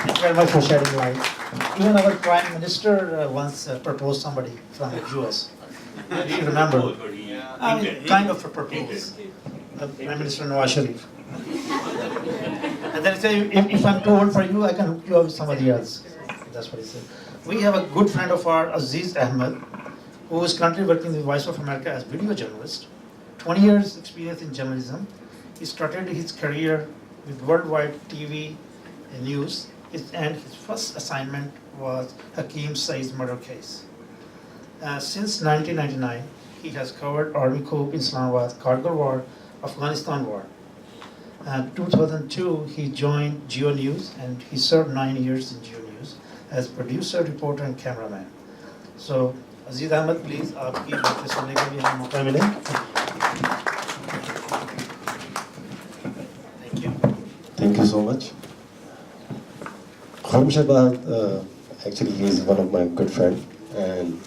Thank you very much for shedding light. Even our Prime Minister once proposed somebody from the US. If you remember. I mean, kind of a proposal. Prime Minister Nawaz Sharif. And then he said, if I'm too old for you, I can hook you up with somebody else. That's what he said. We have a good friend of ours, Aziz Ahmed, who is currently working with Voice of America as video journalist. 20 years experience in journalism. He started his career with worldwide TV and news, and his first assignment was Hakeem Saeed's murder case. Since 1999, he has covered Army coup, Islamabad, Kargil War, Afghanistan War. 2002, he joined Geo News, and he served 9 years in Geo News as producer, reporter, and cameraman. So, Aziz Ahmed, please, आपकी बातें सुनने के लिए हमें मौका मिले. Thank you. Thank you so much. Khamshabad, actually, he is one of my good friends, and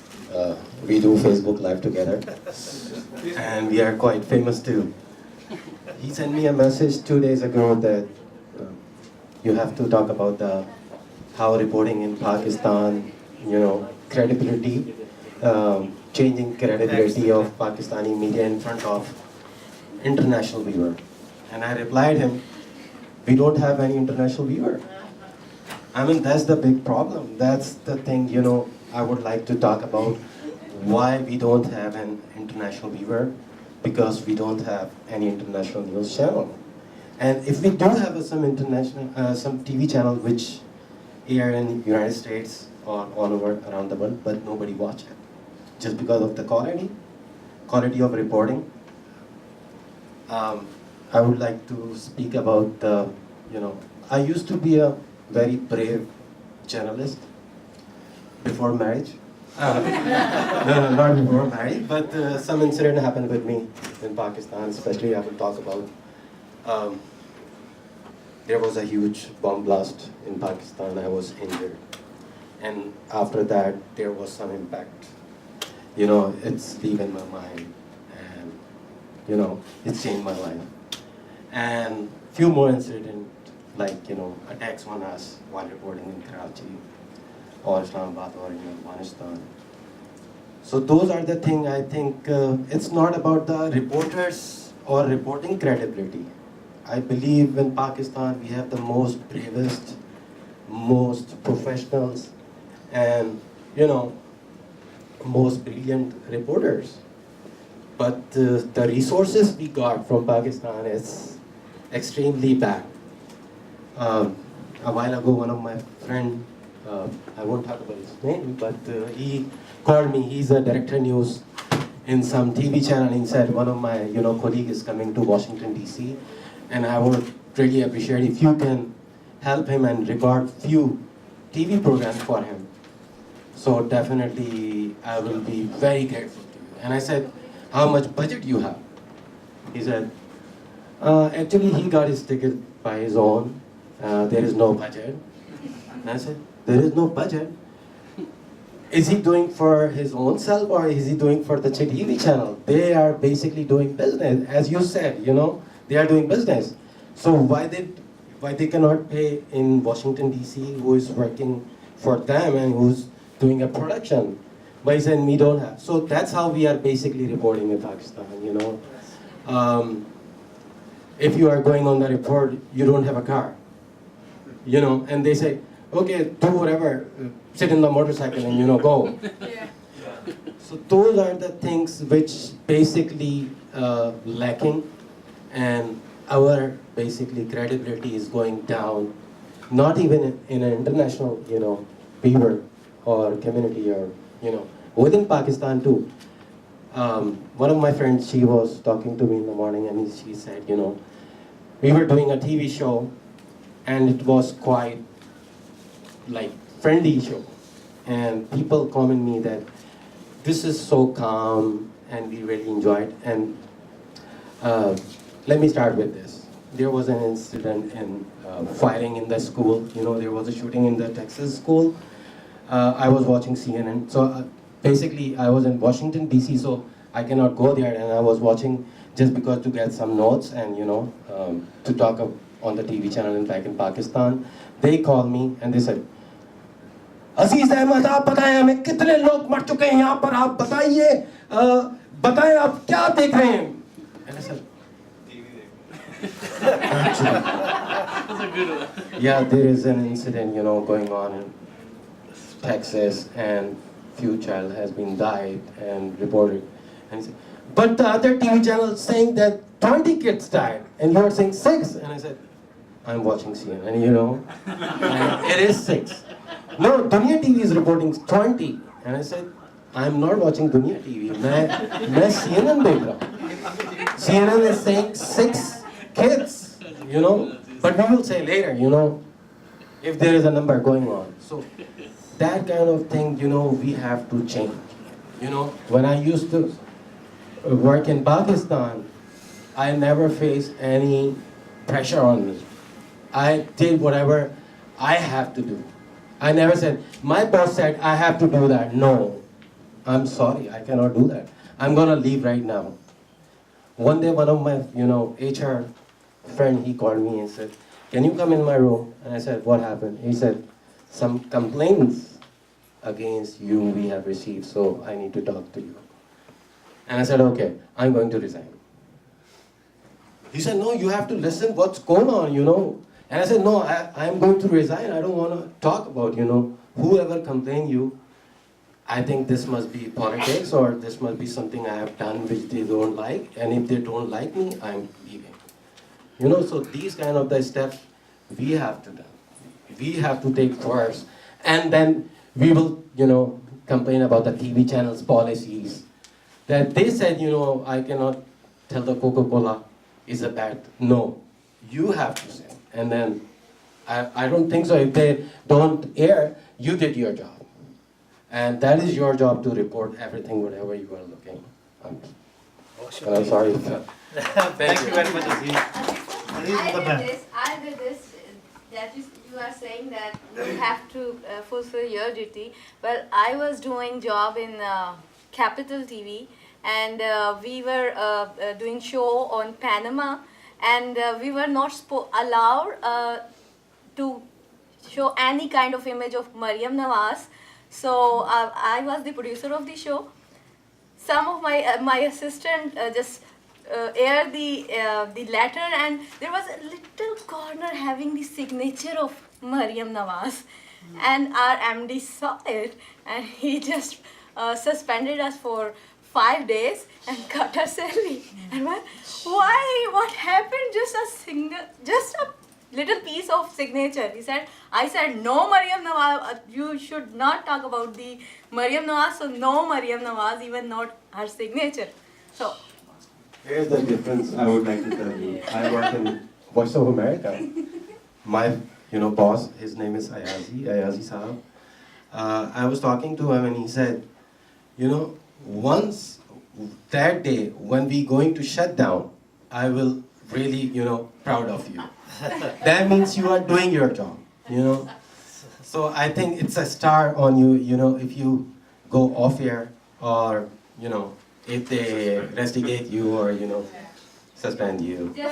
we do Facebook Live together, and we are quite famous too. He sent me a message 2 days ago that you have to talk about how reporting in Pakistan, credibility, changing credibility of Pakistani media in front of international viewer. And I replied him, we don't have any international viewer. I mean, that's the big problem. That's the thing, I would like to talk about why we don't have an international viewer, because we don't have any international news channel. And if we do have some international, some TV channel which air in United States or all over around the world, but nobody watch it, just because of the quality of reporting. I would like to speak about I used to be a very brave journalist before marriage. No, not before marriage, but some incident happened with me in Pakistan, especially I will talk about. There was a huge bomb blast in Pakistan, I was injured. And after that, there was some impact. It's leaving my mind, and it's changed my life. And few more incidents, like attacks on us while reporting in Karachi or Islamabad or in Afghanistan. So those are the things I think. It's not about the reporters or reporting credibility. I believe in Pakistan we have the most bravest, most professionals, and most brilliant reporters. But the resources we got from Pakistan is extremely bad. A while ago, one of my friend, I won't talk about his name, but he called me. He's a director news in some TV channel. He said one of my colleague is coming to Washington DC, and I would really appreciate if you can help him and record few TV programs for him. So definitely I will be very grateful to you. And I said, how much budget you have? He said, actually he got his ticket by his own. There is no budget. And I said, there is no budget? Is he doing for his own self, or is he doing for the TV channel? They are basically doing business, as you said, they are doing business. So why they cannot pay in Washington DC, who is working for them and who's doing a production? But he said, we don't have. So that's how we are basically reporting in Pakistan, If you are going on the report, you don't have a car, and they say, okay, do whatever, sit in the motorcycle and go. Yeah. So those are the things which basically lacking, and our basically credibility is going down, not even in an international, viewer or community, or within Pakistan too. One of my friends, she was talking to me in the morning, and she said, we were doing a TV show, and it was quite like friendly show, and people comment me that this is so calm and we really enjoyed. And let me start with this. There was an incident in firing in the school. There was a shooting in the Texas school. I was watching CNN. So basically I was in Washington DC, so I cannot go there, and I was watching just because to get some notes and to talk on the TV channel, in fact in Pakistan. They called me and they said, Aziz Ahmed, आप बताएं हमें कितने लोग मर चुके हैं यहाँ पर, आप बताइए, बताएं आप क्या देख रहे हैं? And I said, That's a good one. yeah, there is an incident, going on in Texas, and few child has been died and reported. And he said, but the other TV channel is saying that 20 kids died, and you are saying 6. And I said, I'm watching CNN, and it is 6. No, Dunya TV is reporting 20. And I said, I'm not watching Dunya TV. मैं CNN देख रहा हूँ. CNN is saying 6 kids, But we will say later, if there is a number going on. So that kind of thing, we have to change. When I used to work in Pakistan, I never faced any pressure on me. I did whatever I have to do. I never said, my boss said I have to do that. No, I'm sorry, I cannot do that. I'm gonna leave right now. One day, one of my, HR friend, he called me and said, can you come in my room? And I said, what happened? He said, some complaints against you we have received, so I need to talk to you. And I said, okay, I'm going to resign. He said, no, you have to listen what's going on, And I said, no, I'm going to resign. I don't want to talk about, whoever complained you. I think this must be politics, or this must be something I have done which they don't like. And if they don't like me, I'm leaving. So these kind of the steps we have to do. We have to take first. And then we will, complain about the TV channels policies. That they said, I cannot tell the Coca-Cola is a bad. No, you have to say. And then I don't think so. If they don't air, you did your job. And that is your job to report everything, whatever you are looking. I'm sorry. Thank you very much, Aziz. I did this, that you are saying that you have to fulfill your duty. Well, I was doing job in Capital TV, and we were doing show on Panama, and we were not allowed to show any kind of image of Maryam Nawaz. So I was the producer of the show. Some of my assistant just aired the letter, and there was a little corner having the signature of Maryam Nawaz, and our MD saw it, and he just suspended us for 5 days and cut our salary. And why? What happened? Just a little piece of signature. I said, no Maryam Nawaz, you should not talk about the Maryam Nawaz, so no Maryam Nawaz, even not her signature. So here's the difference I would like to tell you. I work in Voice of America. My boss, his name is Ayazi Sahab. I was talking to him and he said, once that day when we going to shut down, I will really, proud of you. That means you are doing your job, So I think it's a star on you, if you go off air, or, if they investigate you, or, suspend you. You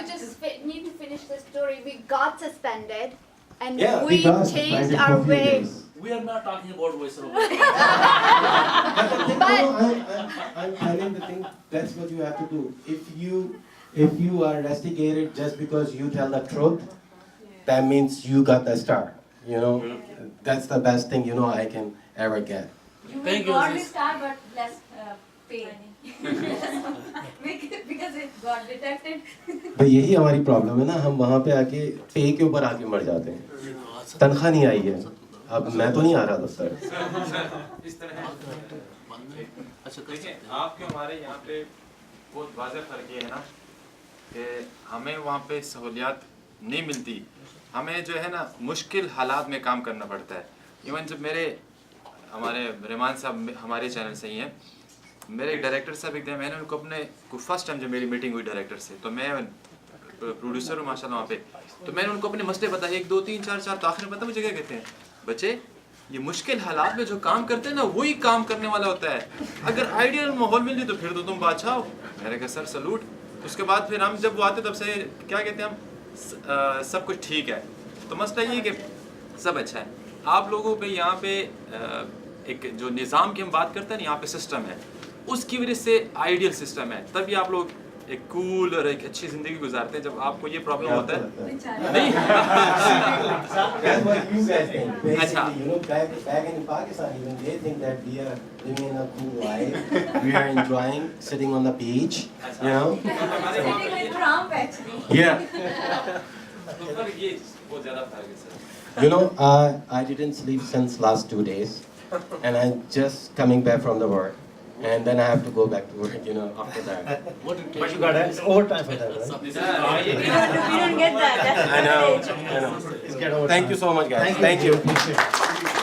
just need to finish the story. We got suspended, and Yeah, we got changed suspended our for a few way. days. We are not talking about voice of America. I'm telling the thing, that's what you have to do. If you are investigated just because you tell the truth, that means you got the star. That's the best thing I can ever get. you Thank will you, got the Aziz. star, but less pay. Because it got detected. भाई यही हमारी problem है ना, हम वहाँ पे आके पे के ऊपर आके मर जाते हैं. तनख्वाह नहीं आई है, अब मैं तो नहीं आ रहा दफ्तर. अच्छा, देखिए आपके हमारे यहाँ पे बहुत वाज़ेह फ़र्क ये है ना कि हमें वहाँ पे सहूलियात नहीं मिलती, हमें जो है ना मुश्किल हालात में काम करना पड़ता है. इवन जब हमारे रहमान साहब हमारे चैनल से ही हैं, मेरे एक डायरेक्टर साहब एक दिन मैंने उनको फर्स्ट टाइम जब मेरी मीटिंग हुई डायरेक्टर से, तो मैं प्रोड्यूसर हूँ माशाल्लाह वहाँ पे, तो मैंने उनको अपने मसले बताए 1 2 3 4 4, तो आखिर में पता मुझे क्या कहते हैं, बच्चे ये मुश्किल हालात में जो काम करते हैं ना वही काम करने वाला होता है, अगर आइडियल माहौल मिल जाए तो फिर तो तुम बादशाह हो. मैंने कहा सर सलूट, उसके बाद फिर हम जब वो आते तब से क्या कहते हैं हम सब कुछ ठीक है। तो मसला ये कि सब अच्छा है। आप लोगों पे यहाँ पे एक जो निज़ाम की हम बात करते हैं ना, यहाँ पे सिस्टम है, उसकी वजह से आइडियल सिस्टम है, तभी आप लोग एक कूल और एक अच्छी ज़िंदगी गुजारते हैं। जब आपको ये प्रॉब्लम होता है नहीं That's what you guys think. अच्छा। Basically, you know, back in Pakistan, even they think that we are living in a cool life. We are enjoying sitting on the beach, you know. Sitting with Trump actually. Yeah. तो पर ये बहुत ज़्यादा फर्क है sir. You know, I didn't sleep since last 2 days, and I'm just coming back from the work, and then I have to go back to work, you know, after that. What it But you got it's overtime for that, right? We don't get that. That's I know, the I know. It's get overtime. Thank you so much, guys. Thank you. Thank you. Appreciate it.